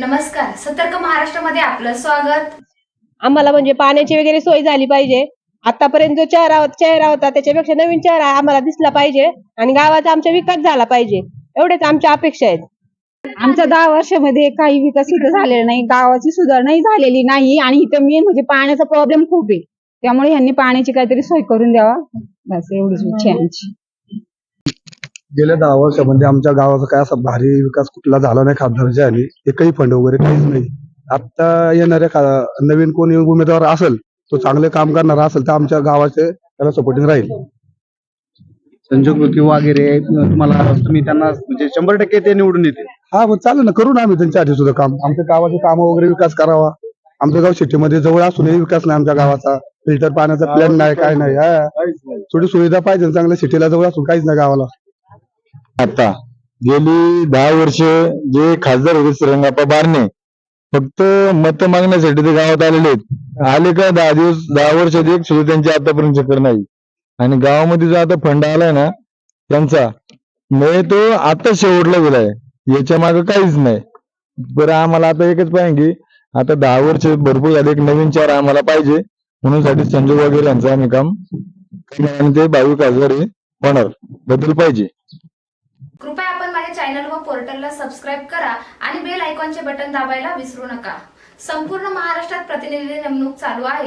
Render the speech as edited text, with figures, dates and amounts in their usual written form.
नमस्कार, सतर्क महाराष्ट्रामध्ये आपलं स्वागत। आम्हाला म्हणजे पाण्याची वगैरे सोय झाली पाहिजे। आतापर्यंत जो चेहरा होता त्याच्यापेक्षा नवीन चेहरा आम्हाला दिसला पाहिजे आणि गावाचा आमचा विकास झाला पाहिजे, एवढेच आमच्या अपेक्षा आहेत। आमच्या 10 वर्षामध्ये काही विकास इथं झालेला नाही, गावाची सुधारणाही झालेली नाही आणि इथं मेन म्हणजे पाण्याचा प्रॉब्लेम खूप आहे, त्यामुळे ह्यांनी पाण्याची काहीतरी सोय करून द्यावा, बस एवढीच इच्छा आहे आमची। गेल्या 10 वर्षामध्ये आमच्या गावाचा काय असा भारी विकास कुठला झाला नाही खासदारच्या आणि एकही फंड वगैरे काहीच नाही। आता येणाऱ्या नवीन कोणी उमेदवार असेल तो चांगले काम करणारा असेल तर आमच्या गावाचे त्याला सपोर्टिंग राहील। संजोग वगैरे तुम्हाला तुम्ही त्यांना म्हणजे 100% ते निवडून येतील। हा मग चालेल ना, करू ना आम्ही त्यांच्यासाठी सुद्धा काम, आमच्या गावाचे काम वगैरे विकास करावा। आमचं गाव सिटीमध्ये जवळ असूनही विकास नाही आमच्या गावाचा, फिल्टर पाण्याचा प्लॅन नाही, काय नाही। थोडी सुविधा पाहिजे, चांगल्या सिटीला जवळ असून काहीच नाही गावाला। आता गेली 10 वर्ष जे खासदार होते श्रीरंगाप्पा बारणे फक्त मत मागण्यासाठी ते गावात आलेले आहेत। आले का 10 वर्षात एक सुद्धा त्यांची आतापर्यंत चक्कर नाही। आणि गावामध्ये जो आता फंड आलाय ना त्यांचा, म्हणजे तो आता शेवटला गेलाय, याच्या मागे काहीच नाही। बरं आम्हाला आता एकच पाहिजे की आता 10 वर्ष भरपूर झाले, एक नवीन चेहरा आम्हाला पाहिजे, म्हणून साठी संजोग वगैरे यांचं आम्ही काम आणि ते 22 खासदार होणार बदल पाहिजे। कृपया आपण माझ्या चॅनल व पोर्टलला सबस्क्राईब करा आणि बेल आयकॉनचे बटन दाबायला विसरू नका। संपूर्ण महाराष्ट्रात प्रतिनिधी नेमणूक चालू आहे।